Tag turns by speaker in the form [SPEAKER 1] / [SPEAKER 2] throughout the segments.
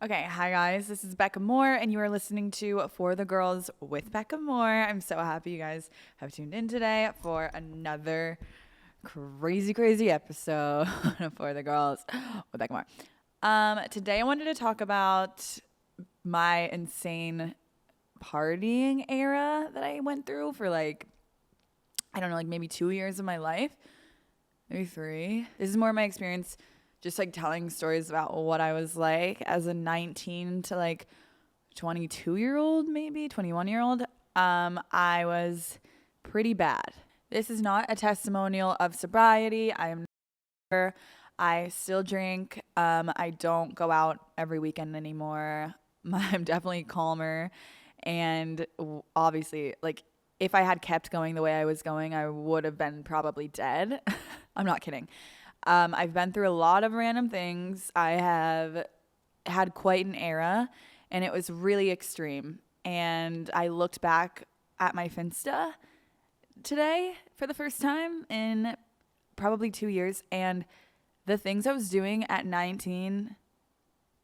[SPEAKER 1] Okay, hi guys, this is Becca Moore, and you are listening to For the Girls with Becca Moore. I'm so happy you guys have tuned in today for another crazy episode of For the Girls with Becca Moore. Today I wanted to talk about my insane partying era that I went through for I don't know, maybe 2 years of my life, maybe 3. This is more my experience just telling stories about what I was like as a 19 to 22-year-old, maybe 21-year-old. I was pretty bad. This is not a testimonial of sobriety. I still drink. I don't go out every weekend anymore. I'm definitely calmer. And obviously, if I had kept going the way I was going, I would have been probably dead. I'm not kidding. I've been through a lot of random things. I have had quite an era, and it was really extreme. And I looked back at my Finsta today for the first time in probably 2 years, and the things I was doing at 19,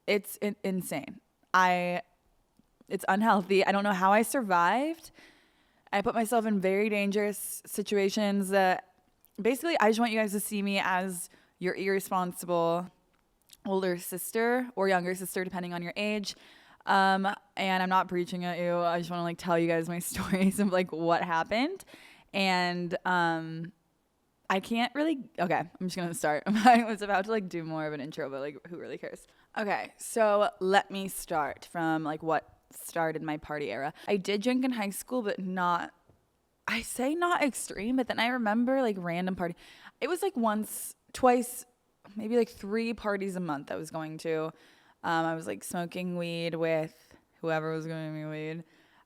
[SPEAKER 1] it's insane. It's unhealthy. I don't know how I survived. I put myself in very dangerous situations that basically I just want you guys to see me as your irresponsible older sister or younger sister, depending on your age. And I'm not preaching at you. I just want to tell you guys my stories of what happened. And I can't really. Okay, I'm just gonna start. I was about to do more of an intro, but who really cares? Okay, so let me start from what started my party era. I did drink in high school, but not. I say not extreme, but then I remember random party. It was once, twice, maybe 3 parties a month I was going to. I was smoking weed with whoever was giving me weed.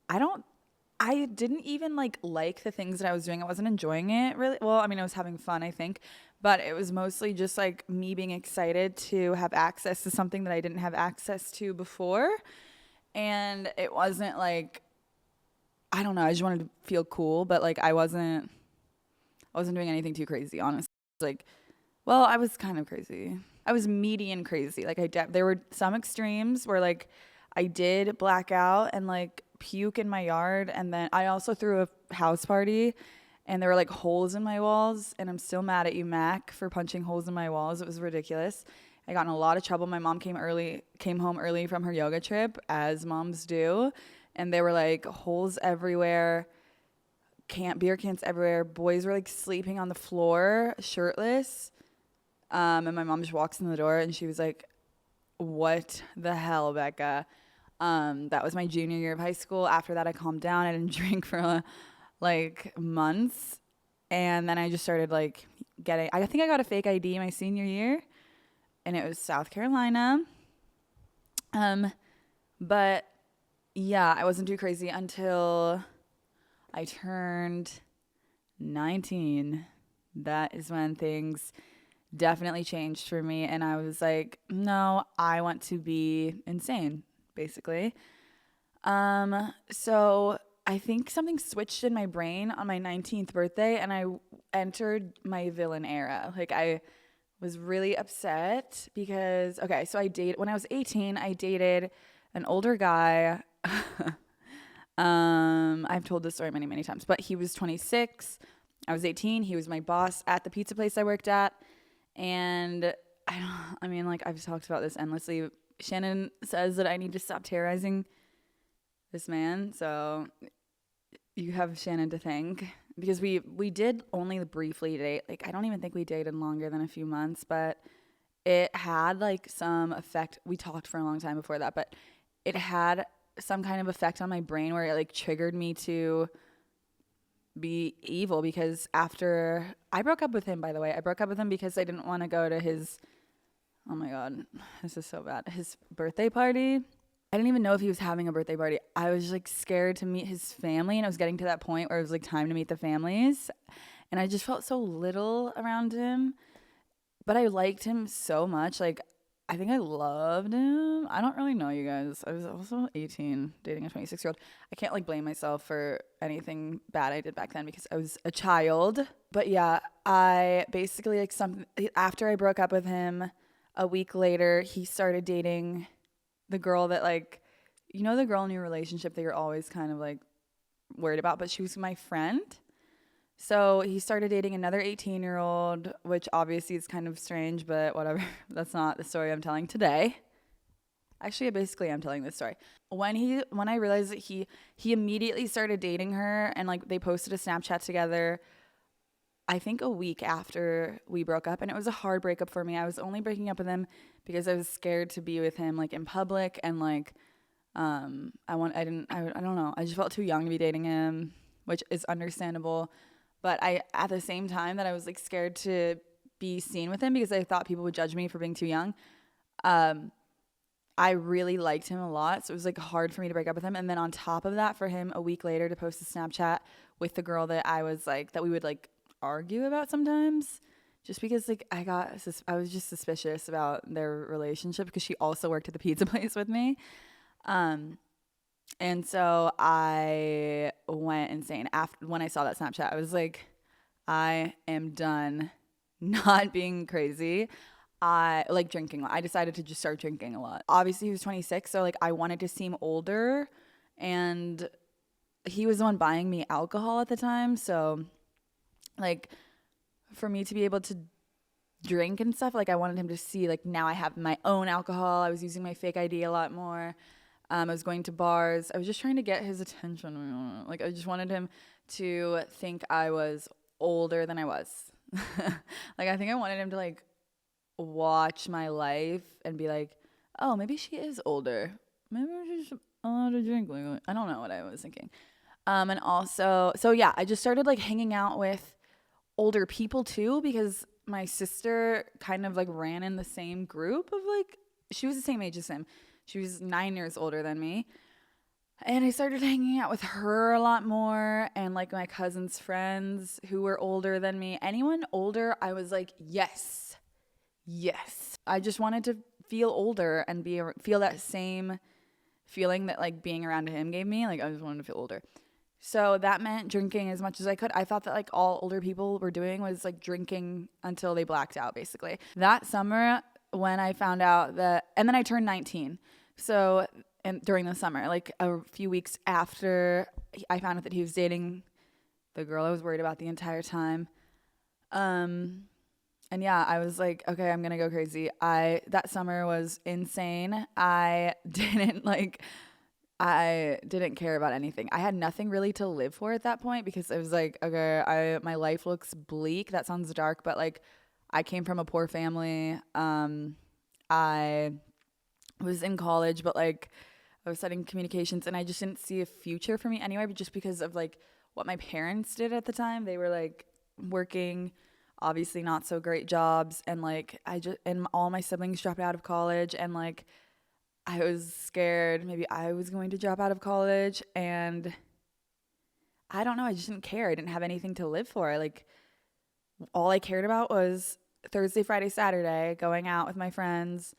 [SPEAKER 1] I didn't even like the things that I was doing. I wasn't enjoying it really. Well, I mean, I was having fun, I think, but it was mostly just me being excited to have access to something that I didn't have access to before. And it wasn't I don't know, I just wanted to feel cool, but I wasn't doing anything too crazy, honestly. Well, I was kind of crazy. I was median crazy. There were some extremes where I did black out and puke in my yard, and then I also threw a house party and there were holes in my walls, and I'm still mad at you, Mac, for punching holes in my walls. It was ridiculous. I got in a lot of trouble. My mom came home early from her yoga trip, as moms do, and there were holes everywhere, beer cans everywhere. Boys were sleeping on the floor, shirtless. And my mom just walks in the door and she was like, "What the hell, Becca?" That was my junior year of high school. After that, I calmed down. I didn't drink for months, and then I just started getting. I think I got a fake ID my senior year, and it was South Carolina. But yeah, I wasn't too crazy until I turned 19. That is when things definitely changed for me, and I was like, no, I want to be insane, basically. So I think something switched in my brain on my 19th birthday, and I entered my villain era. I was really upset because, okay, so when I was 18, I dated an older guy. I've told this story many times, but he was 26. I was 18. He was my boss at the pizza place I worked at. And I've talked about this endlessly. Shannon says that I need to stop terrorizing this man. So you have Shannon to thank, because we did only briefly date. I don't even think we dated longer than a few months, but it had some effect. We talked for a long time before that, but it had some kind of effect on my brain where it triggered me to be evil, because after I broke up with him, by the way, I broke up with him because I didn't want to go to his, oh my God, this is so bad, his birthday party. I didn't even know if he was having a birthday party. I was scared to meet his family, and I was getting to that point where it was time to meet the families, and I just felt so little around him, but I liked him so much. I think I loved him. I don't really know, you guys. I was also 18 dating a 26-year-old. I can't blame myself for anything bad I did back then because I was a child. But yeah, I basically after I broke up with him, a week later, he started dating the girl that like, you know, the girl in your relationship that you're always kind of like worried about, but she was my friend. So he started dating another 18-year-old, which obviously is kind of strange, but whatever. That's not the story I'm telling today. Actually, basically, I'm telling this story. When I realized that he immediately started dating her, and like they posted a Snapchat together, I think a week after we broke up, and it was a hard breakup for me. I was only breaking up with him because I was scared to be with him like in public, and like I don't know. I just felt too young to be dating him, which is understandable. But I, at the same time that I was like scared to be seen with him because I thought people would judge me for being too young. I really liked him a lot. So it was like hard for me to break up with him. And then on top of that, for him a week later to post a Snapchat with the girl that I was like, that we would like argue about sometimes, just because like I was just suspicious about their relationship because she also worked at the pizza place with me. And so I went insane after when I saw that Snapchat. I was like, I am done not being crazy. I like drinking. I decided to just start drinking a lot. Obviously, he was 26, so like I wanted to seem older, and he was the one buying me alcohol at the time. So like for me to be able to drink and stuff, like I wanted him to see like now I have my own alcohol. I was using my fake ID a lot more. I was going to bars. I was just trying to get his attention. Like I just wanted him to think I was older than I was. Like I think I wanted him to like watch my life and be like, oh, maybe she is older. Maybe she's allowed to drink. Like, I don't know what I was thinking. And also, so yeah, I just started like hanging out with older people too because my sister kind of like ran in the same group of like, she was the same age as him. She was 9 years older than me. And I started hanging out with her a lot more and like my cousin's friends who were older than me. Anyone older, I was like, yes. I just wanted to feel older and feel that same feeling that like being around him gave me. Like I just wanted to feel older. So that meant drinking as much as I could. I thought that like all older people were doing was like drinking until they blacked out basically. That summer when I found out that, and then I turned 19. So, and during the summer, like a few weeks after I found out that he was dating the girl I was worried about the entire time. And yeah, I was like, okay, I'm going to go crazy. That summer was insane. I didn't care about anything. I had nothing really to live for at that point because it was like, okay, my life looks bleak. That sounds dark, but like I came from a poor family. I was in college, but like I was studying communications and I just didn't see a future for me anyway, but just because of like what my parents did at the time. They were like working obviously not so great jobs, and like and all my siblings dropped out of college, and like I was scared maybe I was going to drop out of college, and I don't know, I just didn't care. I didn't have anything to live for. Like all I cared about was Thursday, Friday, Saturday, going out with my friends.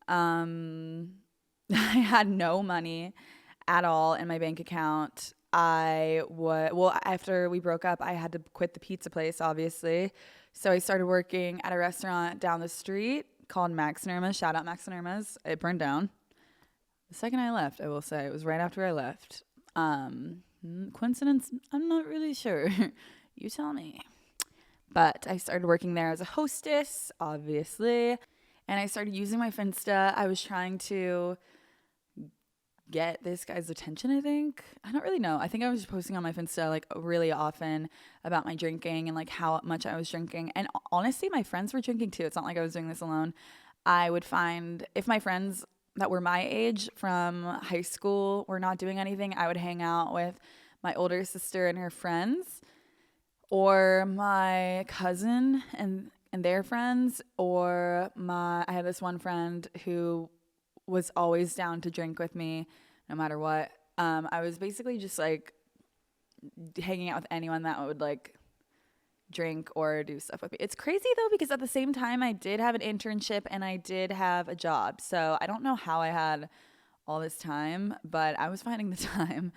[SPEAKER 1] I had no money at all in my bank account. After we broke up, I had to quit the pizza place, obviously. So I started working at a restaurant down the street called Max Nirma's. Shout out Max Nirma's. It burned down the second I left, I will say. It was right after I left. Coincidence? I'm not really sure. You tell me. But I started working there as a hostess, obviously. And I started using my Finsta. I was trying to get this guy's attention, I think. I don't really know. I think I was posting on my Finsta like really often about my drinking and like how much I was drinking. And honestly, my friends were drinking too. It's not like I was doing this alone. I would find if my friends that were my age from high school were not doing anything, I would hang out with my older sister and her friends, or my cousin and their friends, or I had this one friend who was always down to drink with me no matter what. I was basically just like hanging out with anyone that would like drink or do stuff with me. It's crazy though, because at the same time I did have an internship and I did have a job. So I don't know how I had all this time, but I was finding the time.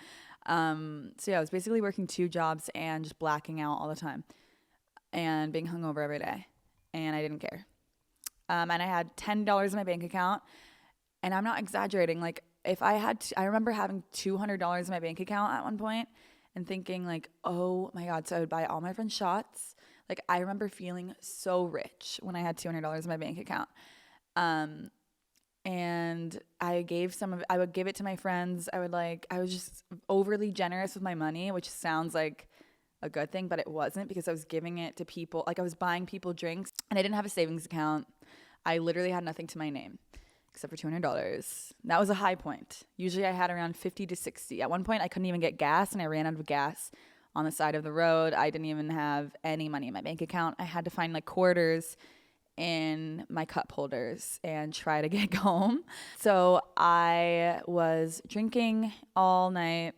[SPEAKER 1] So yeah, I was basically working 2 jobs and just blacking out all the time and being hungover every day. And I didn't care. And I had $10 in my bank account. And I'm not exaggerating. Like if I remember having $200 in my bank account at one point and thinking like, oh my God. So I would buy all my friends shots. Like I remember feeling so rich when I had $200 in my bank account. And I would give it to my friends. I was just overly generous with my money, which sounds like a good thing, but it wasn't, because I was giving it to people. Like I was buying people drinks and I didn't have a savings account. I literally had nothing to my name except for $200. That was a high point. Usually I had around 50 to 60. At one point I couldn't even get gas and I ran out of gas on the side of the road. I didn't even have any money in my bank account. I had to find like quarters in my cup holders and try to get home. So I was drinking all night,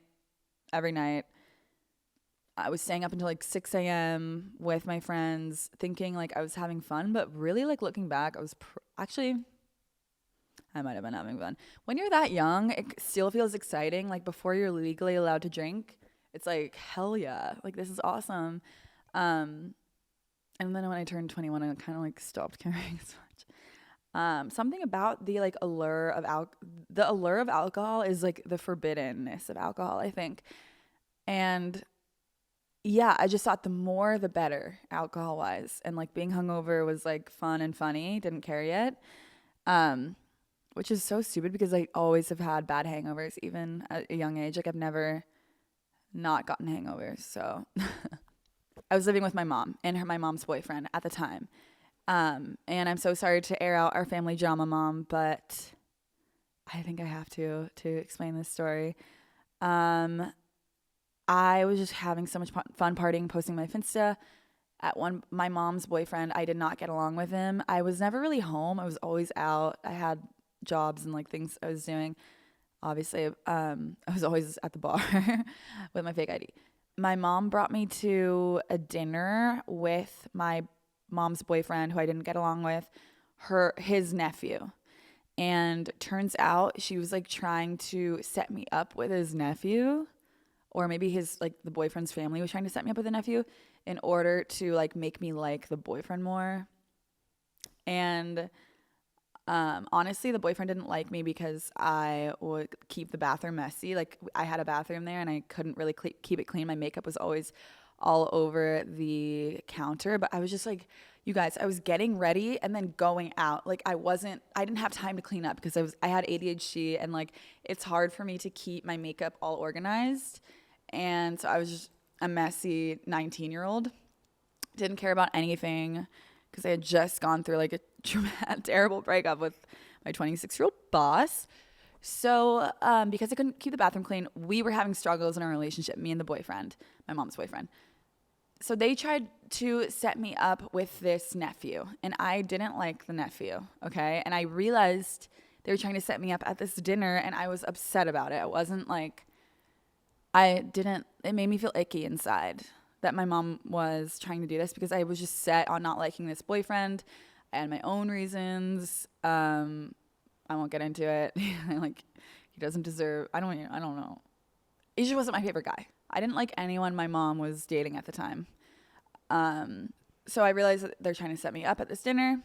[SPEAKER 1] every night. I was staying up until like 6 a.m. with my friends, thinking like I was having fun, but really like looking back, I was actually, I might have been having fun. When you're that young, it still feels exciting. Like before you're legally allowed to drink, it's like, hell yeah, like this is awesome. And then when I turned 21, I kind of like stopped caring as much. Something about the like allure of alcohol is like the forbiddenness of alcohol, I think. And yeah, I just thought the more the better alcohol wise. And like being hungover was like fun and funny. Didn't care yet. Which is so stupid because I always have had bad hangovers, even at a young age. Like I've never not gotten hangovers. So I was living with my mom and my mom's boyfriend at the time. And I'm so sorry to air out our family drama, Mom, but I think I have to explain this story. I was just having so much fun partying, posting my Finsta. My mom's boyfriend, I did not get along with him. I was never really home. I was always out. I had jobs and like things I was doing. Obviously, I was always at the bar with my fake ID. My mom brought me to a dinner with my mom's boyfriend, who I didn't get along with, his nephew. And turns out she was like trying to set me up with his nephew, or maybe the boyfriend's family was trying to set me up with a nephew in order to like make me like the boyfriend more. And honestly, the boyfriend didn't like me because I would keep the bathroom messy. Like I had a bathroom there and I couldn't really keep it clean. My makeup was always all over the counter, but I was just like, you guys, I was getting ready and then going out. Like I didn't have time to clean up because I had ADHD and like it's hard for me to keep my makeup all organized. And so I was just a messy 19-year-old. Didn't care about anything because I had just gone through like a terrible breakup with my 26-year-old boss. So because I couldn't keep the bathroom clean, we were having struggles in our relationship, me and the boyfriend, my mom's boyfriend. So they tried to set me up with this nephew, and I didn't like the nephew, okay? And I realized they were trying to set me up at this dinner, and I was upset about it. It wasn't like, it made me feel icky inside that my mom was trying to do this because I was just set on not liking this boyfriend. I had my own reasons. I won't get into it. Like, he doesn't deserve, I don't know. He just wasn't my favorite guy. I didn't like anyone my mom was dating at the time. So I realized that they're trying to set me up at this dinner.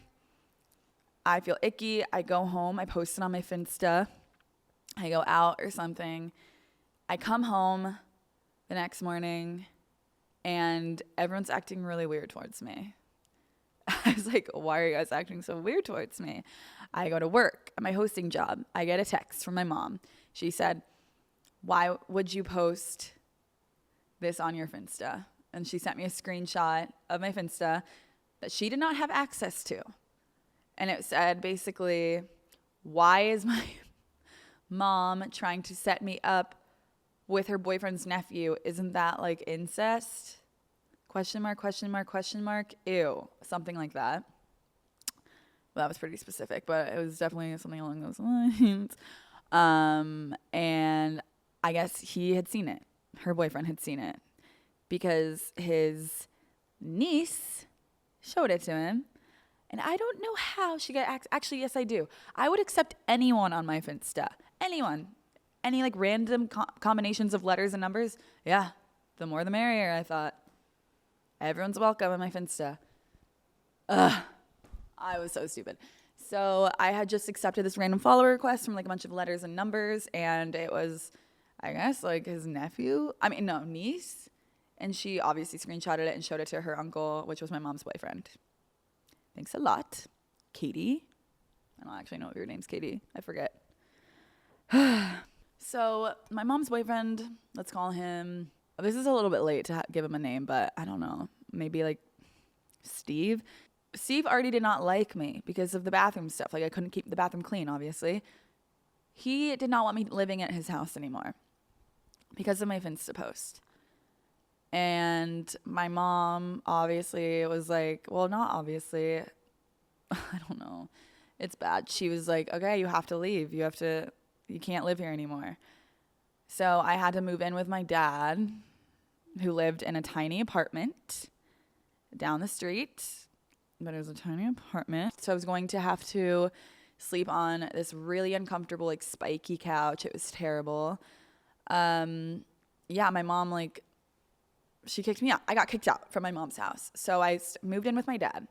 [SPEAKER 1] I feel icky. I go home. I post it on my Finsta. I go out or something. I come home the next morning and everyone's acting really weird towards me. I was like, why are you guys acting so weird towards me? I go to work at my hosting job. I get a text from my mom. She said, why would you post this on your Finsta? And she sent me a screenshot of my Finsta that she did not have access to. And it said basically, why is my mom trying to set me up with her boyfriend's nephew? Isn't that like incest? Question mark, question mark, question mark. Ew. Something like that. Well, that was pretty specific, but it was definitely something along those lines. And I guess he had seen it. Her boyfriend had seen it because his niece showed it to him. And I don't know how she got access. Actually, yes, I do. I would accept anyone on my Finsta. Anyone. Any like random combinations of letters and numbers. Yeah, the more the merrier, I thought. Everyone's welcome on my Finsta. Ugh. I was so stupid. So I had just accepted this random follow request from like a bunch of letters and numbers, and it was, I guess, like his niece. And she obviously screenshotted it and showed it to her uncle, which was my mom's boyfriend. Thanks a lot, Katie. I don't actually know if your name's Katie. I forget. So my mom's boyfriend, let's call him, this is a little bit late to give him a name, but I don't know, maybe like Steve. Steve already did not like me because of the bathroom stuff. Like I couldn't keep the bathroom clean, obviously. He did not want me living at his house anymore because of my Finsta post. And my mom obviously was like, well, not obviously. I don't know. It's bad. She was like, okay, you have to leave. You can't live here anymore. So I had to move in with my dad, who lived in a tiny apartment down the street. But it was a tiny apartment. So I was going to have to sleep on this really uncomfortable, like spiky couch. It was terrible. My mom, like, she kicked me out. I got kicked out from my mom's house. So I moved in with my dad.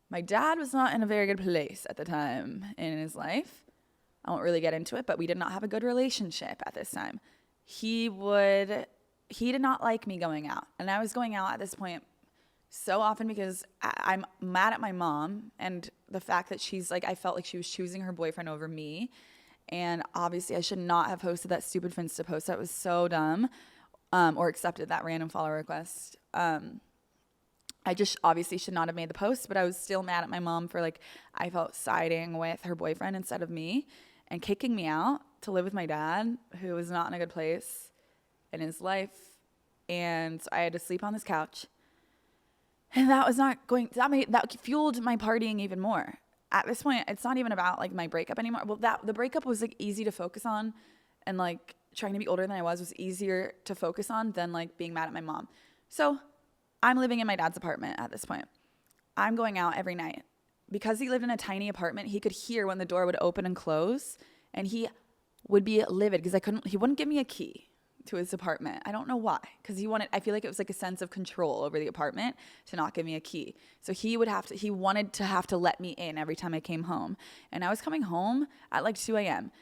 [SPEAKER 1] My dad was not in a very good place at the time in his life. I won't really get into it, but we did not have a good relationship at this time. He did not like me going out. And I was going out at this point so often because I'm mad at my mom and the fact that she's like, I felt like she was choosing her boyfriend over me. And obviously I should not have posted that stupid Finsta post. That was so dumb. Or accepted that random follow request. I just obviously should not have made the post, but I was still mad at my mom for like, I felt siding with her boyfriend instead of me and kicking me out to live with my dad, who was not in a good place in his life. And so I had to sleep on this couch. And that fueled my partying even more. At this point, it's not even about like my breakup anymore. Well, the breakup was like easy to focus on, and like trying to be older than I was easier to focus on than like being mad at my mom. So I'm living in my dad's apartment at this point. I'm going out every night. Because he lived in a tiny apartment, he could hear when the door would open and close, and he would be livid because he wouldn't give me a key to his apartment. I don't know why, because I feel like it was like a sense of control over the apartment to not give me a key. So he wanted to have to let me in every time I came home. And I was coming home at like 2 a.m.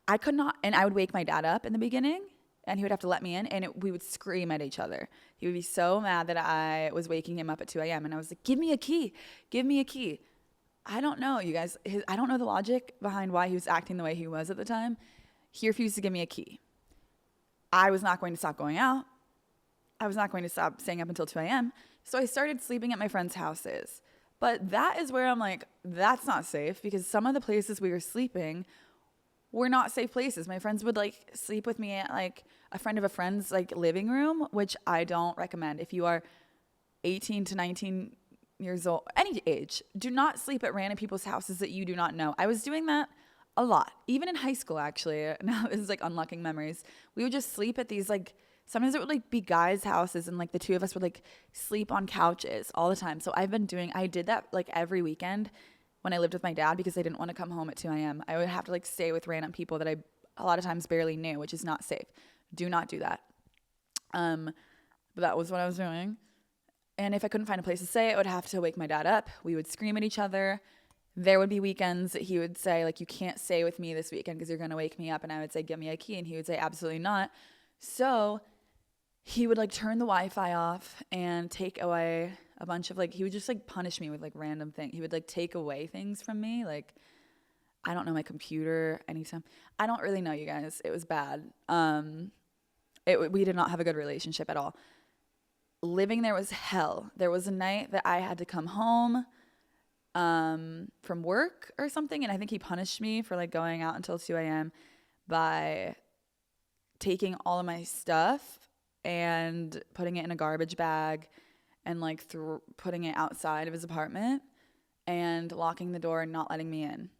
[SPEAKER 1] I could not, and I would wake my dad up in the beginning and he would have to let me in, and we would scream at each other. He would be so mad that I was waking him up at 2 a.m. And I was like, give me a key. Give me a key. I don't know, you guys. I don't know the logic behind why he was acting the way he was at the time. He refused to give me a key. I was not going to stop going out. I was not going to stop staying up until 2 a.m. So I started sleeping at my friends' houses. But that is where I'm like, that's not safe, because some of the places we were sleeping were not safe places. My friends would like sleep with me at like a friend of a friend's like living room, which I don't recommend. If you are 18 to 19 years old, any age, do not sleep at random people's houses that you do not know. I was doing that a lot, even in high school, actually. Now this is like unlocking memories. We would just sleep at these like, sometimes it would like be guys' houses, and like the two of us would like sleep on couches all the time. So I did that like every weekend when I lived with my dad, because I didn't want to come home at 2 a.m. I would have to like stay with random people that I a lot of times barely knew, which is not safe. Do not do that. But that was what I was doing. And if I couldn't find a place to stay, I would have to wake my dad up. We would scream at each other. There would be weekends that he would say, like, you can't stay with me this weekend because you're going to wake me up. And I would say, give me a key. And he would say, absolutely not. So he would like turn the Wi-Fi off and take away a bunch of like, he would just like punish me with like random things. He would like take away things from me. Like, I don't know, my computer anytime. I don't really know, you guys. It was bad. We did not have a good relationship at all. Living there was hell. There was a night that I had to come home from work or something, and I think he punished me for like going out until 2 a.m. by taking all of my stuff and putting it in a garbage bag and like putting it outside of his apartment and locking the door and not letting me in.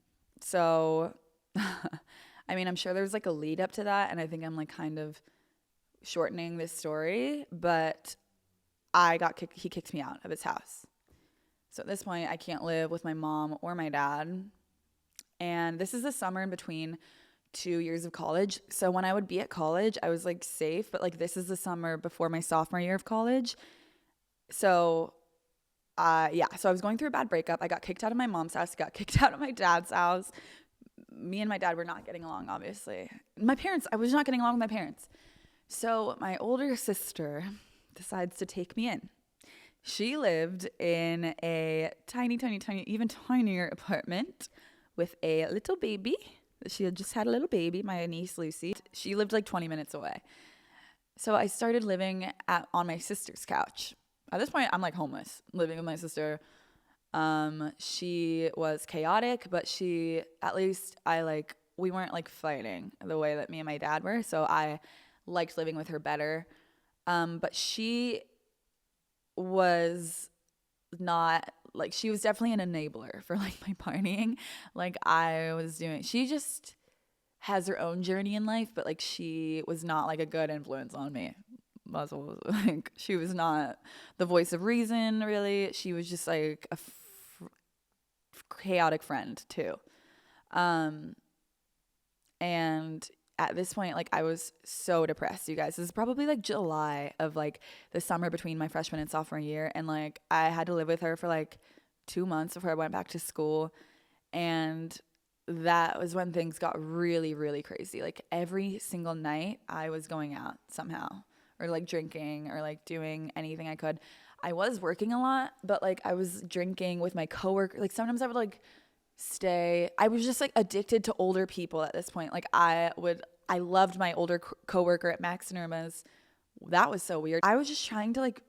[SPEAKER 1] So I mean, I'm sure there's like a lead up to that, and I think I'm like kind of shortening this story, but he kicked me out of his house. So at this point, I can't live with my mom or my dad. And this is the summer in between 2 years of college. So when I would be at college, I was like safe, but like this is the summer before my sophomore year of college. So So I was going through a bad breakup. I got kicked out of my mom's house, got kicked out of my dad's house. Me and my dad were not getting along, obviously. I was not getting along with my parents. So my older sister decides to take me in. She lived in a tiny, even tinier apartment with a little baby. She had just had a little baby, my niece Lucy. She lived like 20 minutes away. So I started living on my sister's couch. At this point, I'm like homeless, living with my sister. She was chaotic, but we weren't like fighting the way that me and my dad were. So I liked living with her better. But she was not like, she was definitely an enabler for like my partying. Like I was doing, she just has her own journey in life, but like she was not like a good influence on me. Like she was not the voice of reason, really. She was just like a chaotic friend too. And at this point, like I was so depressed, you guys. This is probably like July of like the summer between my freshman and sophomore year, and like I had to live with her for like 2 months before I went back to school. And that was when things got really, really crazy. Like every single night I was going out somehow, or like drinking, or like doing anything I could. I was working a lot, but like I was drinking with my coworker. Like sometimes I would like stay. I was just like addicted to older people at this point. Like I loved my older coworker at Max and Irma's. That was so weird. I was just trying to like,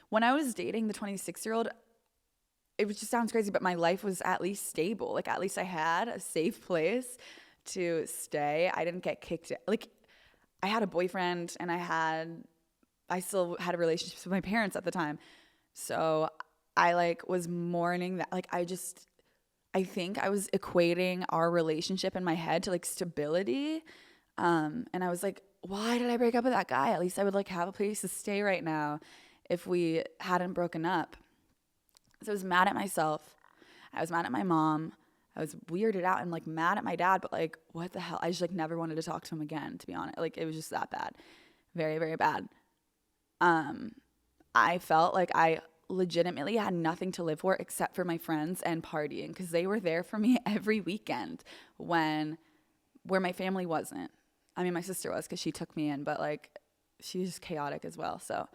[SPEAKER 1] when I was dating the 26-year-old, it just sounds crazy, but my life was at least stable. Like at least I had a safe place to stay. I didn't get kicked out. Like I had a boyfriend, and I still had a relationship with my parents at the time. So I like was mourning that. Like I think I was equating our relationship in my head to like stability. And I was like, why did I break up with that guy? At least I would like have a place to stay right now if we hadn't broken up. So I was mad at myself. I was mad at my mom. I was weirded out and like mad at my dad, but like, what the hell? I just like never wanted to talk to him again, to be honest. Like it was just that bad. Very, very bad. I felt like I legitimately had nothing to live for except for my friends and partying, because they were there for me every weekend where my family wasn't. I mean, my sister was, because she took me in, but like she was just chaotic as well. So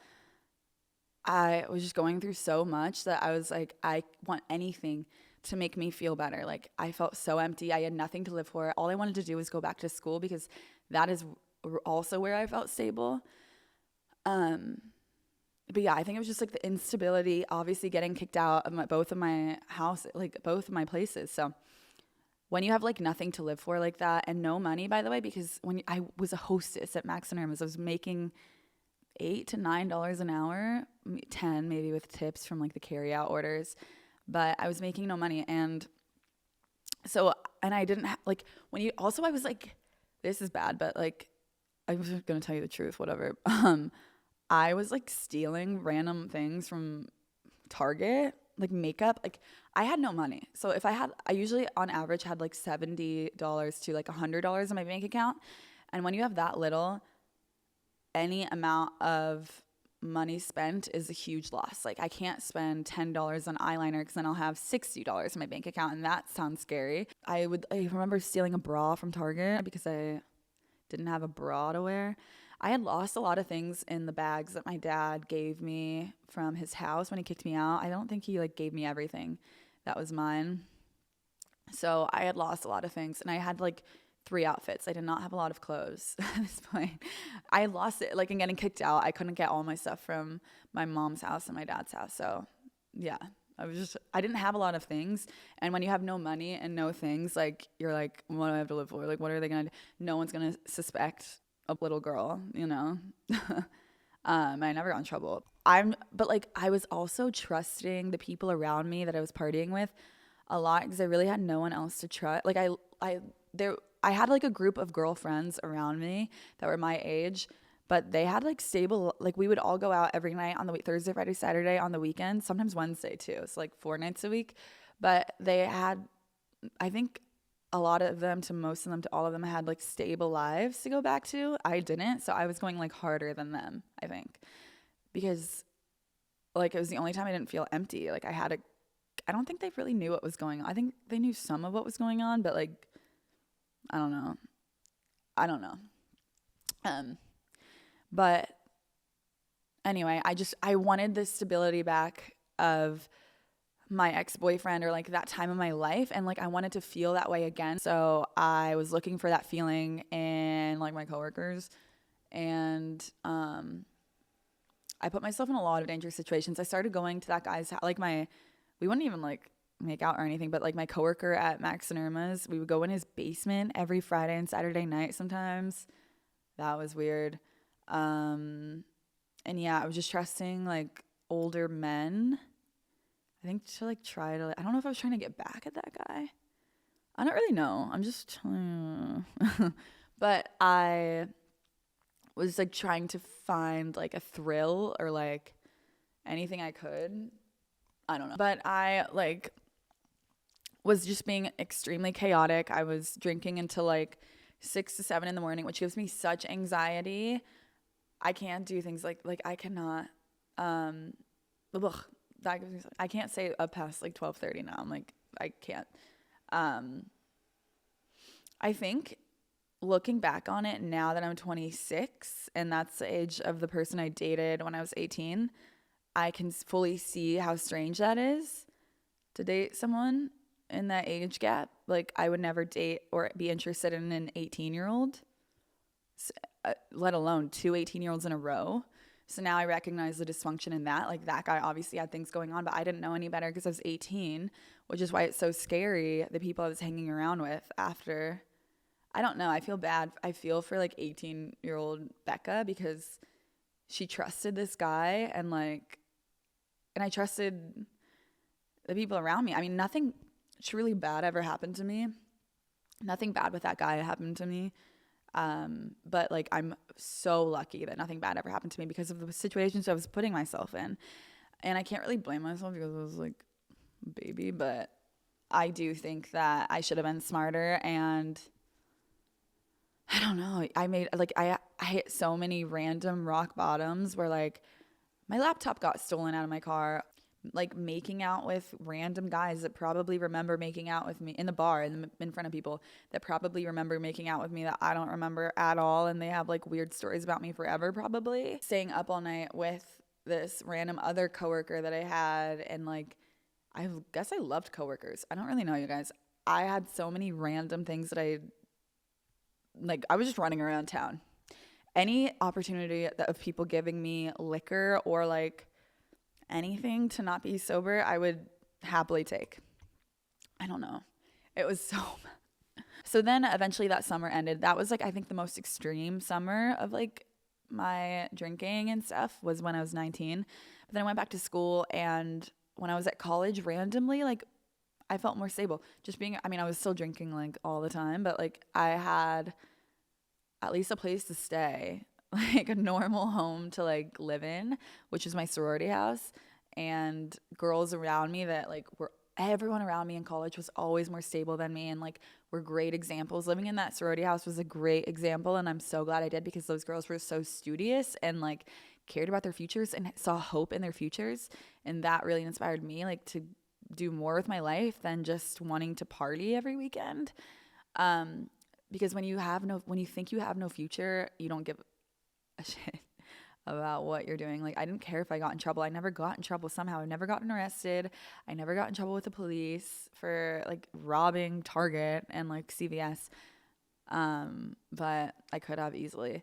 [SPEAKER 1] I was just going through so much that I was like, I want anything to make me feel better. Like I felt so empty. I had nothing to live for. All I wanted to do was go back to school, because that is also where I felt stable. But yeah, I think it was just like the instability, obviously getting kicked out of both of my places. So when you have like nothing to live for like that, and no money, by the way, because when I was a hostess at Max and Irma's, I was making $8 to $9 an hour, 10 maybe with tips from like the carry out orders, but I was making no money. And so, and I didn't like, I was like, this is bad, but like, I was going to tell you the truth, whatever. I was like stealing random things from Target, like makeup. Like I had no money. So I usually on average had like $70 to like $100 in my bank account. And when you have that little, any amount of money spent is a huge loss. Like I can't spend $10 on eyeliner, because then I'll have $60 in my bank account, and that sounds scary. I remember stealing a bra from Target because I didn't have a bra to wear. I had lost a lot of things in the bags that my dad gave me from his house when he kicked me out. I don't think he like gave me everything that was mine. So I had lost a lot of things, and I had like 3 outfits. I did not have a lot of clothes at this point. I lost it like in getting kicked out. I couldn't get all my stuff from my mom's house and my dad's house. So yeah, I didn't have a lot of things. And when you have no money and no things, like you're like, what do I have to live for? Like, what are they going to do? No one's going to suspect a little girl, you know? I never got in trouble. But like, I was also trusting the people around me that I was partying with a lot, because I really had no one else to trust. Like I had like a group of girlfriends around me that were my age, but they had like stable, like we would all go out every night on the Thursday, Friday, Saturday, on the weekend, sometimes Wednesday too. So like 4 nights a week. But they had, I think a lot of them to most of them to all of them had like stable lives to go back to. I didn't. So I was going like harder than them, I think, because like, it was the only time I didn't feel empty. Like, I don't think they really knew what was going on. I think they knew some of what was going on, but like, I don't know. But anyway, I wanted the stability back of my ex-boyfriend, or like that time of my life, and like I wanted to feel that way again. So I was looking for that feeling in like my coworkers, and I put myself in a lot of dangerous situations. I started going to that guy's house, like we wouldn't even like make out or anything, but like my coworker at Max and Irma's, we would go in his basement every Friday and Saturday night sometimes. That was weird. And yeah, I was just trusting like older men, I think, to like try to, I don't know if I was trying to get back at that guy. I don't really know. I'm just but I was like trying to find like a thrill or like anything I could. I don't know. But I like was just being extremely chaotic. I was drinking until like 6 to 7 in the morning, which gives me such anxiety. I can't do things like I cannot that gives me, I can't stay up past like 12:30 now. I'm like, I can't. I think looking back on it now that I'm 26, and that's the age of the person I dated when I was 18, I can fully see how strange that is to date someone in that age gap. Like, I would never date or be interested in an 18-year-old, let alone two 18-year-olds in a row. So now I recognize the dysfunction in that. Like, that guy obviously had things going on, but I didn't know any better because I was 18, which is why it's so scary, the people I was hanging around with after. I don't know. I feel bad. I feel for like 18-year-old Becca, because she trusted this guy, and I trusted the people around me. I mean, nothing truly bad ever happened to me. Nothing bad with that guy happened to me. But like, I'm so lucky that nothing bad ever happened to me because of the situations I was putting myself in. And I can't really blame myself because I was like a baby, but I do think that I should have been smarter. And I don't know, I hit so many random rock bottoms where like my laptop got stolen out of my car, like making out with random guys that probably remember making out with me in the bar in front of people that probably remember making out with me that I don't remember at all, and they have like weird stories about me forever, probably. Staying up all night with this random other coworker that I had, and like, I guess I loved coworkers. I don't really know, you guys. I had so many random things that I was just running around town. Any opportunity of people giving me liquor or like anything to not be sober, I would happily take. I don't know. It was so then eventually that summer ended. That was like, I think the most extreme summer of like my drinking and stuff was when I was 19. But then I went back to school, and when I was at college, randomly, like, I felt more stable. I was still drinking like all the time, but like I had at least a place to stay, like a normal home to like live in, which is my sorority house, and girls around me that like everyone around me in college was always more stable than me, and like were great examples. Living in that sorority house was a great example, and I'm so glad I did, because those girls were so studious and like cared about their futures and saw hope in their futures, and that really inspired me like to do more with my life than just wanting to party every weekend. Because when you think you have no future, you don't give a shit about what you're doing. Like, I didn't care if I got in trouble. I never got in trouble somehow. I never gotten arrested. I never got in trouble with the police for like robbing Target and like CVS. But I could have easily.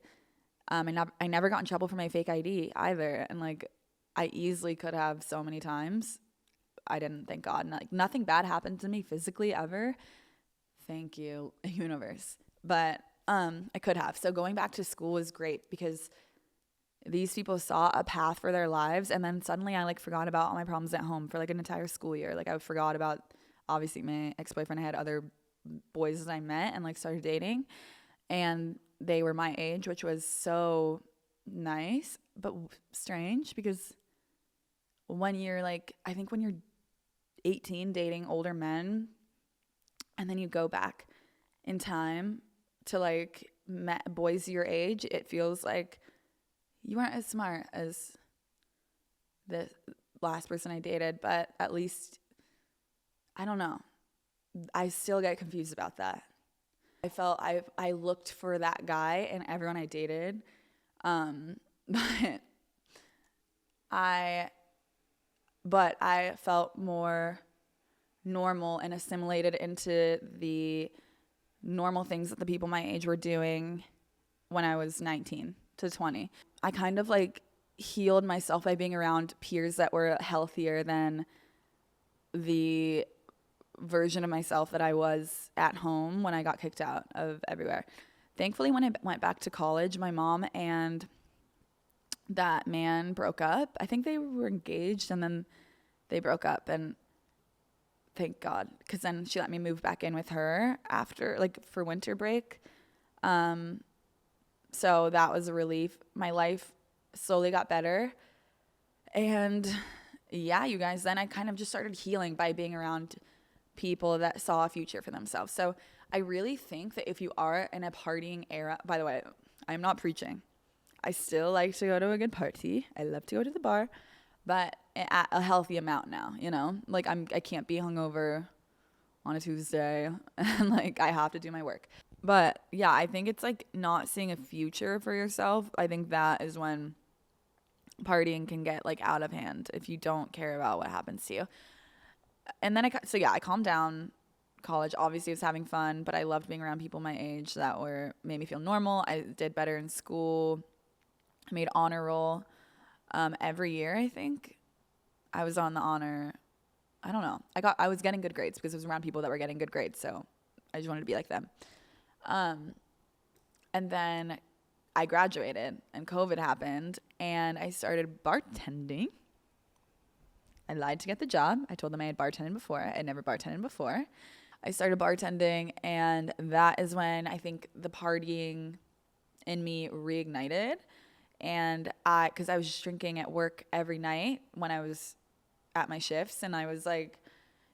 [SPEAKER 1] I never got in trouble for my fake ID either. And like, I easily could have so many times. I didn't, thank God. Like, nothing bad happened to me physically ever. Thank you, universe. But I could have. So going back to school was great, because these people saw a path for their lives, and then suddenly I like forgot about all my problems at home for like an entire school year. Like, I forgot about, obviously, my ex-boyfriend. I had other boys that I met and like started dating, and they were my age, which was so nice but strange, because when you're like, I think when you're 18 dating older men, and then you go back in time to like boys your age, it feels like you aren't as smart as last person I dated, but at least, I don't know. I still get confused about that. I felt I looked for that guy in everyone I dated, but I felt more normal and assimilated into the normal things that the people my age were doing when I was 19 to 20. I kind of like healed myself by being around peers that were healthier than the version of myself that I was at home when I got kicked out of everywhere. Thankfully, when I went back to college, my mom and that man broke up. I think they were engaged and then they broke up, and thank God, because then she let me move back in with her after, like, for winter break. So that was a relief. My life slowly got better. And yeah, you guys, then I kind of just started healing by being around people that saw a future for themselves. So I really think that if you are in a partying era, by the way, I'm not preaching. I still like to go to a good party. I love to go to the bar, but at a healthy amount now, you know? Like I can't be hungover on a Tuesday and like I have to do my work. But yeah, I think it's like not seeing a future for yourself. I think that is when partying can get like out of hand if you don't care about what happens to you. And then I calmed down. College obviously was having fun, but I loved being around people my age that made me feel normal. I did better in school. I made honor roll every year. I think I was on the honor. I don't know. I was getting good grades because I was around people that were getting good grades, so I just wanted to be like them. And then I graduated and COVID happened and I started bartending. I lied to get the job. I told them I had bartended before. I had never bartended before. I started bartending, and that is when I think the partying in me reignited. And because I was just drinking at work every night when I was at my shifts, and I was like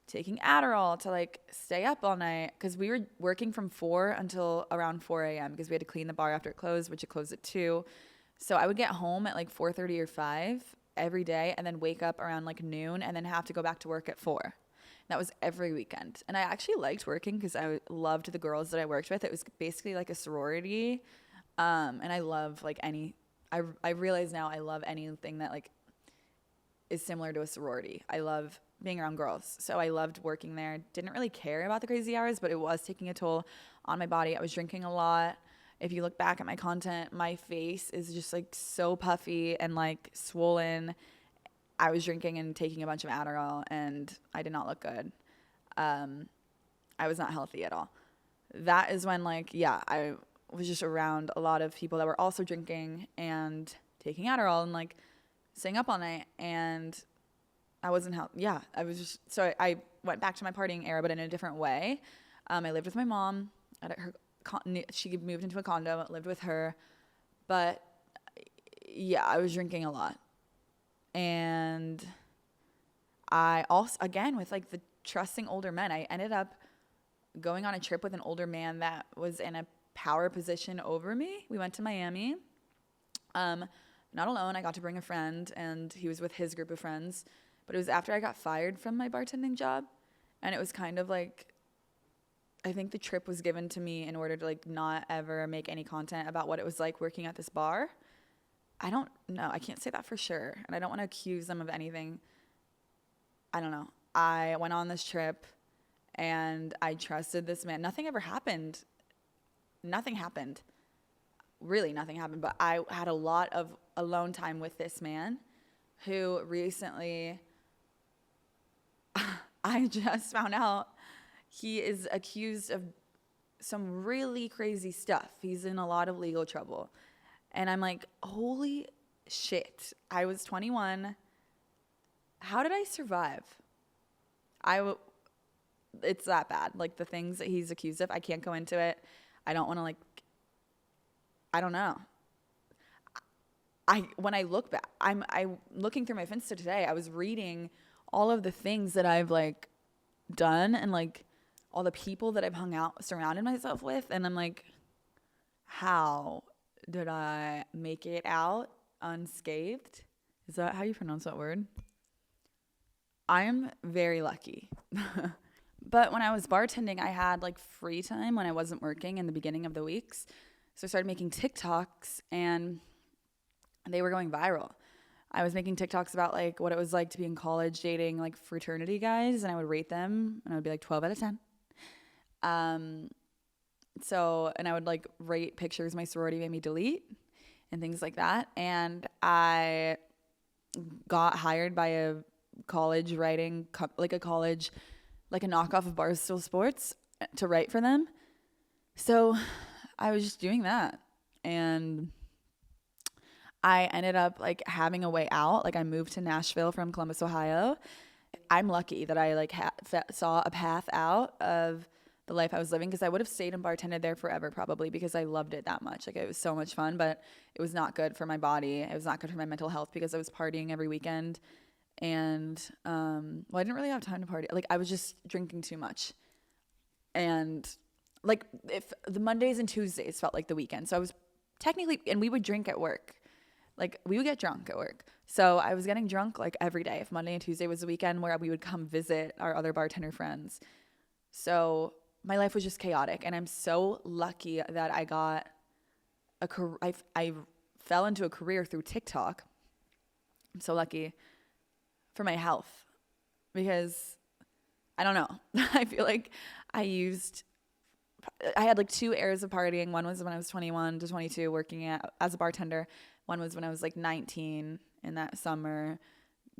[SPEAKER 1] taking Adderall to like stay up all night because we were working from 4 until around 4 a.m. because we had to clean the bar after it closed, which it closed at 2. So I would get home at like 4:30 or 5 every day and then wake up around like noon and then have to go back to work at 4. That was every weekend. And I actually liked working because I loved the girls that I worked with. It was basically like a sorority. And I love like I realize now I love anything that like is similar to a sorority. I love being around girls. So I loved working there. Didn't really care about the crazy hours, but it was taking a toll on my body. I was drinking a lot. If you look back at my content, my face is just like so puffy and like swollen. I was drinking and taking a bunch of Adderall and I did not look good. I was not healthy at all. That is when like, yeah, I was just around a lot of people that were also drinking and taking Adderall and like staying up all night, and I wasn't healthy. Yeah, I was just, so I went back to my partying era, but in a different way. I lived with my mom at her, she moved into a condo, lived with her, but yeah, I was drinking a lot. And I also, again, with like the trusting older men, I ended up going on a trip with an older man that was in a power position over me. We went to Miami. Not alone. I got to bring a friend, and he was with his group of friends. But it was after I got fired from my bartending job. And it was kind of like, I think the trip was given to me in order to like not ever make any content about what it was like working at this bar. I don't know. I can't say that for sure. And I don't want to accuse them of anything. I don't know. I went on this trip and I trusted this man. Nothing ever happened. Nothing happened. Really, nothing happened. But I had a lot of alone time with this man who recently, I just found out he is accused of some really crazy stuff. He's in a lot of legal trouble. And I'm like, holy shit. I was 21. How did I survive? It's that bad. Like the things that he's accused of, I can't go into it. I don't want to I don't know. When I look back, I'm looking through my Finsta today. I was reading all of the things that I've like done and like all the people that I've surrounded myself with. And I'm like, how did I make it out unscathed? Is that how you pronounce that word? I'm very lucky. But when I was bartending, I had like free time when I wasn't working in the beginning of the weeks. So I started making TikToks and they were going viral. I was making TikToks about like what it was like to be in college dating like fraternity guys, and I would rate them and I would be like 12 out of 10. And I would like rate pictures my sorority made me delete and things like that. And I got hired by a college writing, like a college, like a knockoff of Barstool Sports to write for them. So I was just doing that. And I ended up like having a way out. Like I moved to Nashville from Columbus, Ohio. I'm lucky that I like saw a path out of the life I was living, because I would have stayed and bartended there forever probably, because I loved it that much. Like it was so much fun, but it was not good for my body. It was not good for my mental health because I was partying every weekend. And I didn't really have time to party. Like I was just drinking too much. And like if the Mondays and Tuesdays felt like the weekend. So I was technically, and we would drink at work. Like we would get drunk at work. So I was getting drunk like every day. If Monday and Tuesday was the weekend where we would come visit our other bartender friends. So my life was just chaotic. And I'm so lucky that I got I fell into a career through TikTok. I'm so lucky for my health, because I don't know. I feel like I had like 2 eras of partying. One was when I was 21 to 22 working as a bartender. One was when I was like 19 in that summer,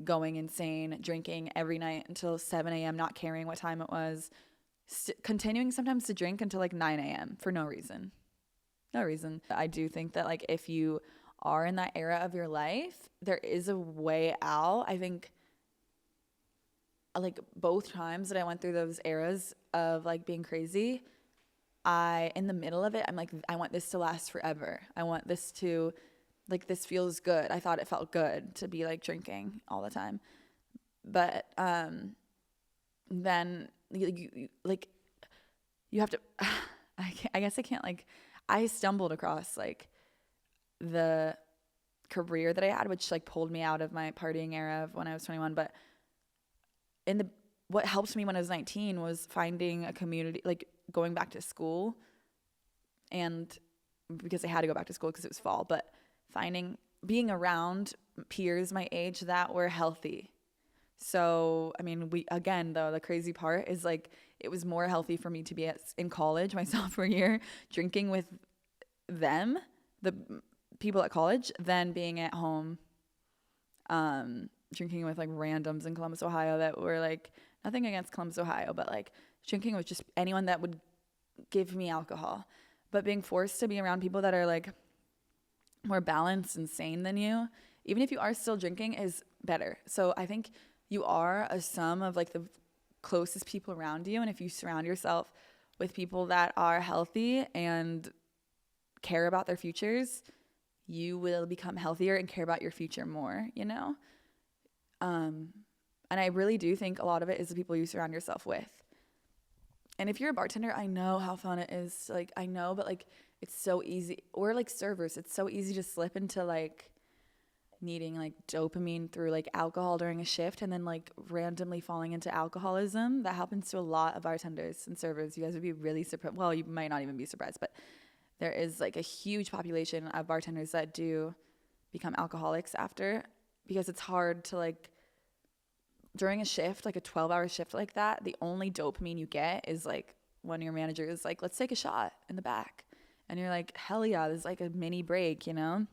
[SPEAKER 1] going insane, drinking every night until 7 a.m., not caring what time it was, continuing sometimes to drink until like 9 a.m. for no reason. No reason. I do think that like if you are in that era of your life, there is a way out. I think like both times that I went through those eras of like being crazy, in the middle of it, I'm like, I want this to last forever. I want this to, like, this feels good. I thought it felt good to be like drinking all the time. But then you have to, I guess I can't like, I stumbled across like the career that I had, which like pulled me out of my partying era of when I was 21. But what helped me when I was 19 was finding a community, like going back to school, and because I had to go back to school because it was fall, but being around peers my age that were healthy. So, I mean, the crazy part is like, it was more healthy for me to be in college my sophomore year, drinking with them, the people at college, than being at home, drinking with like randoms in Columbus, Ohio that were like, nothing against Columbus, Ohio, but like drinking with just anyone that would give me alcohol. But being forced to be around people that are like more balanced and sane than you, even if you are still drinking, is better. So I think you are a sum of like the closest people around you. And if you surround yourself with people that are healthy and care about their futures, you will become healthier and care about your future more, you know? And I really do think a lot of it is the people you surround yourself with. And if you're a bartender, I know how fun it is. Like, I know, but like, it's so easy. Or like servers, it's so easy to slip into like needing like dopamine through like alcohol during a shift, and then like randomly falling into alcoholism. That happens to a lot of bartenders and servers. You guys would be really surprised. Well, you might not even be surprised, but there is like a huge population of bartenders that do become alcoholics after, because it's hard to like, during a shift, like a 12-hour shift like that, the only dopamine you get is like when your manager is like, let's take a shot in the back. And you're like, hell yeah, this is like a mini break, you know?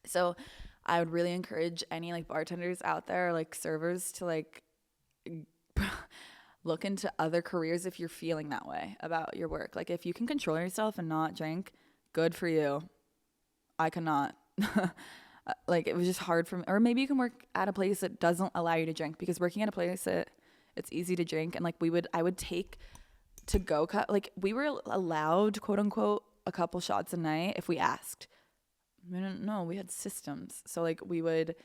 [SPEAKER 1] So I would really encourage any like bartenders out there, like servers, to like look into other careers if you're feeling that way about your work. Like if you can control yourself and not drink, good for you. I could not. Like it was just hard for me. Or maybe you can work at a place that doesn't allow you to drink, because working at a place that it's easy to drink, and like I would take to go cup. Like we were allowed, quote unquote, a couple shots a night if we asked. We didn't know. We had systems. So like we would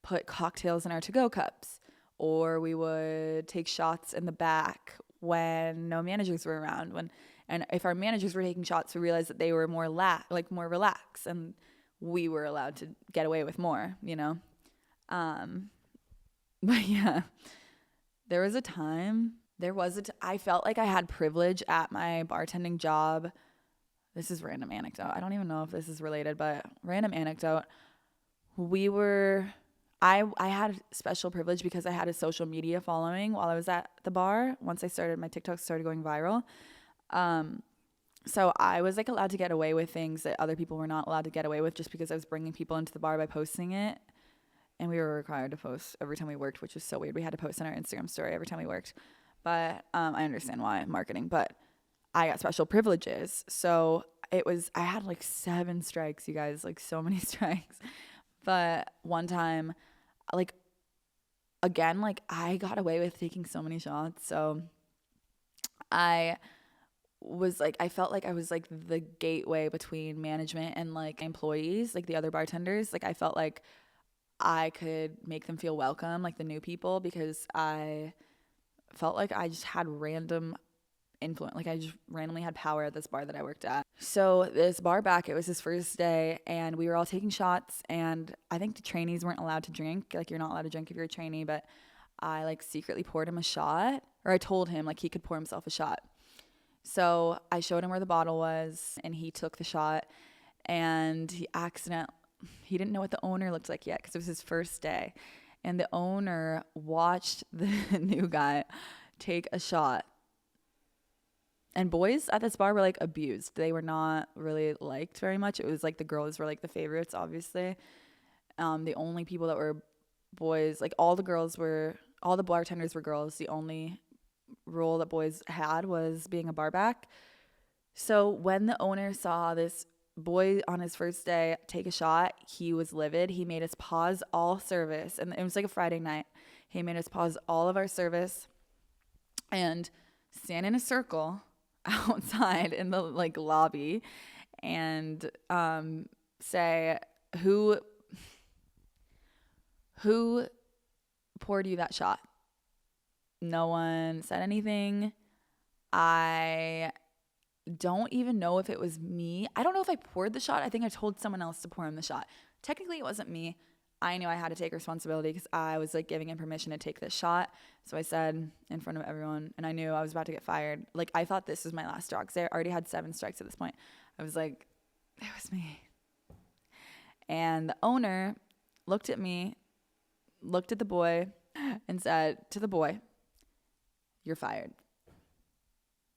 [SPEAKER 1] put cocktails in our to-go cups, or we would take shots in the back when no managers were around. And if our managers were taking shots, we realized that they were more relaxed, and we were allowed to get away with more, you know? But yeah, There was a time, I felt like I had privilege at my bartending job. This is random anecdote. I don't even know if this is related, but random anecdote. I had special privilege because I had a social media following while I was at the bar. Once I started, my TikTok started going viral. So I was like allowed to get away with things that other people were not allowed to get away with just because I was bringing people into the bar by posting it. And we were required to post every time we worked, which was so weird. We had to post on our Instagram story every time we worked. But I understand why, marketing. But I got special privileges. So I had like 7 strikes, you guys, like so many strikes. But one time, like, again, like I got away with taking so many shots. So I felt like I was like the gateway between management and like employees, like the other bartenders. Like I felt like I could make them feel welcome, like the new people, because I felt like I just had random influence. Like I just randomly had power at this bar that I worked at. So this bar back, it was his first day and we were all taking shots, and I think the trainees weren't allowed to drink. Like you're not allowed to drink if you're a trainee, but I like secretly poured him a shot, or I told him like he could pour himself a shot. So I showed him where the bottle was and he took the shot, and he didn't know what the owner looked like yet because it was his first day. And the owner watched the new guy take a shot. And boys at this bar were like abused. They were not really liked very much. It was like the girls were like the favorites, obviously. The only people that were boys, like all the bartenders were girls. The only role that boys had was being a bar back. So when the owner saw this boy on his first day take a shot, he was livid. He made us pause all service, and it was like a Friday night. He made us pause all of our service and stand in a circle outside in the like lobby and say who poured you that shot. No one said anything. I don't even know if it was me. I don't know if I poured the shot. I think I told someone else to pour him the shot. Technically, it wasn't me. I knew I had to take responsibility because I was like giving him permission to take this shot. So I said in front of everyone, and I knew I was about to get fired. Like I thought this was my last straw because I already had 7 strikes at this point. I was like, it was me. And the owner looked at me, looked at the boy, and said to the boy, "You're fired."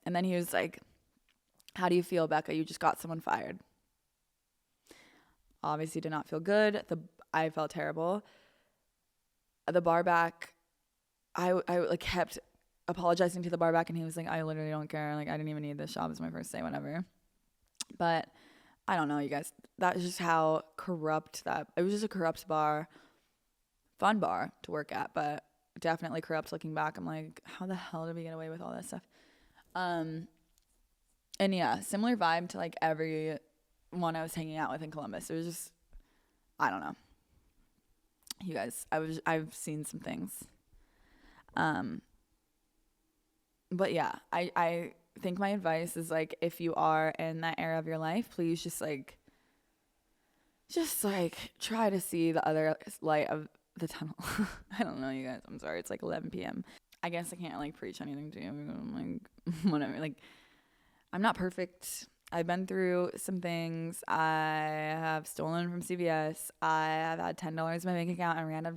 [SPEAKER 1] And then he was like, "How do you feel, Becca? You just got someone fired." Obviously did not feel good. I felt terrible. The bar back, I like kept apologizing to the bar back, and he was like, "I literally don't care. Like I didn't even need this job. It's my first day, whatever." But I don't know, you guys. That was just how corrupt it was just a corrupt bar. Fun bar to work at, but definitely corrupt looking back. I'm like, how the hell did we get away with all that stuff? And yeah, similar vibe to like every one I was hanging out with in Columbus. It was just, I don't know. You guys, I've seen some things. But yeah, I think my advice is like, if you are in that era of your life, please just like try to see the other light of the tunnel. I don't know, you guys. I'm sorry. It's like 11 p.m. I guess I can't like preach anything to you. I'm like, whatever. Like, I'm not perfect. I've been through some things. I have stolen from CVS. I have had $10 in my bank account and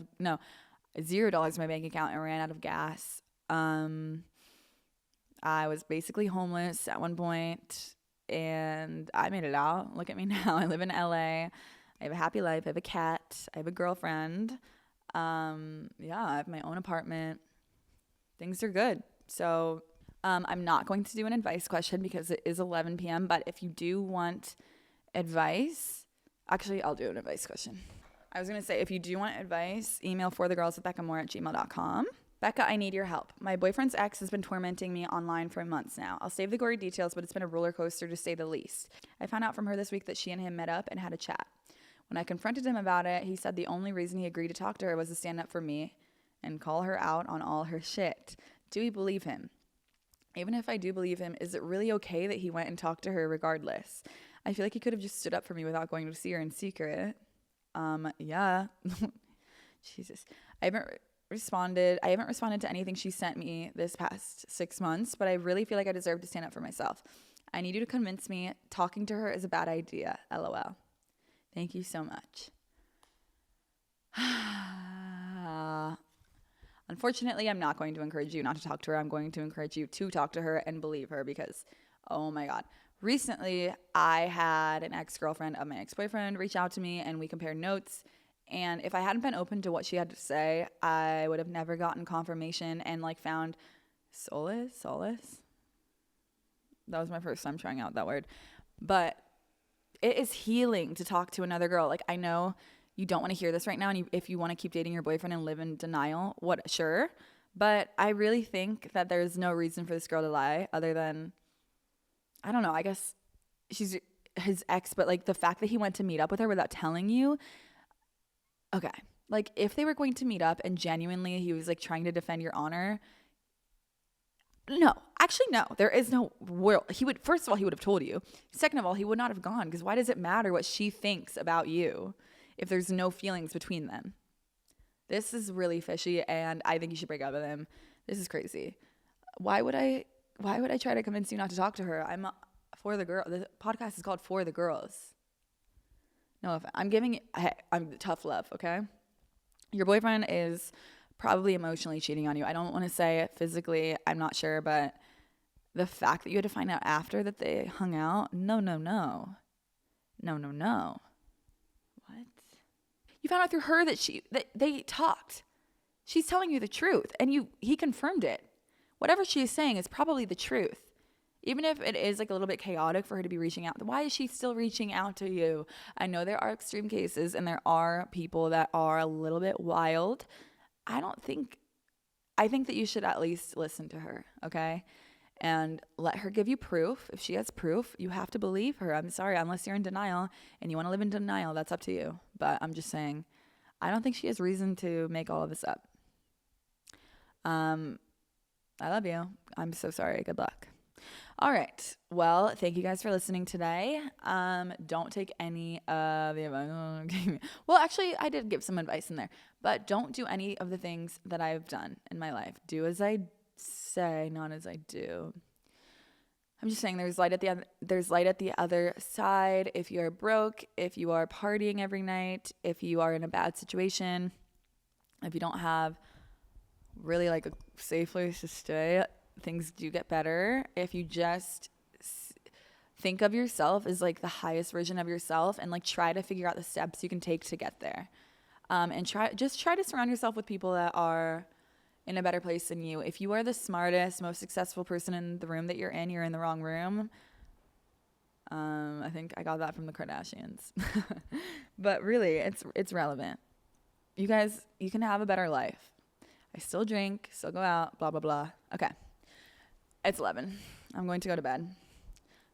[SPEAKER 1] $0 in my bank account and ran out of gas. I was basically homeless at one point, and I made it out. Look at me now. I live in LA. I have a happy life. I have a cat. I have a girlfriend. Yeah, I have my own apartment. Things are good. So I'm not going to do an advice question because it is 11 p.m. But if you do want advice, actually, I'll do an advice question. I was going to say, if you do want advice, email forthegirls@beccamore@gmail.com. Becca, I need your help. My boyfriend's ex has been tormenting me online for months now. I'll save the gory details, but it's been a roller coaster to say the least. I found out from her this week that she and him met up and had a chat. When I confronted him about it, he said the only reason he agreed to talk to her was to stand up for me and call her out on all her shit. Do we believe him? Even if I do believe him, is it really okay that he went and talked to her regardless? I feel like he could have just stood up for me without going to see her in secret. Yeah. Jesus. I haven't responded. I haven't responded to anything she sent me this past 6 months, but I really feel like I deserve to stand up for myself. I need you to convince me talking to her is a bad idea. LOL. Thank you so much. Unfortunately, I'm not going to encourage you not to talk to her. I'm going to encourage you to talk to her and believe her because, oh my God. Recently, I had an ex-girlfriend of my ex-boyfriend reach out to me and we compared notes. And if I hadn't been open to what she had to say, I would have never gotten confirmation and like found solace. That was my first time trying out that word. But it is healing to talk to another girl. Like, I know you don't want to hear this right now. And if you want to keep dating your boyfriend and live in denial, sure. But I really think that there's no reason for this girl to lie other than, I don't know, I guess she's his ex, but like the fact that he went to meet up with her without telling you. Okay. Like if they were going to meet up and genuinely he was like trying to defend your honor. No, actually, no, there is no world. First of all, he would have told you. Second of all, he would not have gone because why does it matter what she thinks about you if there's no feelings between them? This is really fishy and I think you should break up with him. This is crazy. Why would I try to convince you not to talk to her? I'm for the girl. The podcast is called For the Girls. No, I'm tough love, okay? Your boyfriend is probably emotionally cheating on you. I don't want to say it physically. I'm not sure, but the fact that you had to find out after that they hung out, no. What? You found out through her that they talked. She's telling you the truth, and he confirmed it. Whatever she is saying is probably the truth. Even if it is like a little bit chaotic for her to be reaching out, why is she still reaching out to you? I know there are extreme cases and there are people that are a little bit wild. I think that you should at least listen to her, okay? And let her give you proof. If she has proof, you have to believe her. I'm sorry, unless you're in denial and you want to live in denial, that's up to you. But I'm just saying, I don't think she has reason to make all of this up. I love you. I'm so sorry. Good luck. All right. Well, thank you guys for listening today. Don't take any of the advice. Well, actually, I did give some advice in there, but don't do any of the things that I've done in my life. Do as I say, not as I do. I'm just saying there's light at the other side. If you're broke, if you are partying every night, if you are in a bad situation, if you don't have really like a safe place to stay, things do get better if you just think of yourself as like the highest version of yourself and like try to figure out the steps you can take to get there. And try to surround yourself with people that are in a better place than you. If you are the smartest, most successful person in the room that you're in the wrong room. I think I got that from the Kardashians. But really, it's relevant. You guys, you can have a better life. I still drink, still go out, blah, blah, blah. Okay. It's 11. I'm going to go to bed.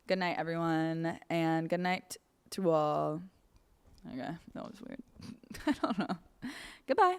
[SPEAKER 1] Good night, everyone. And good night to all. Okay. That was weird. I don't know. Goodbye.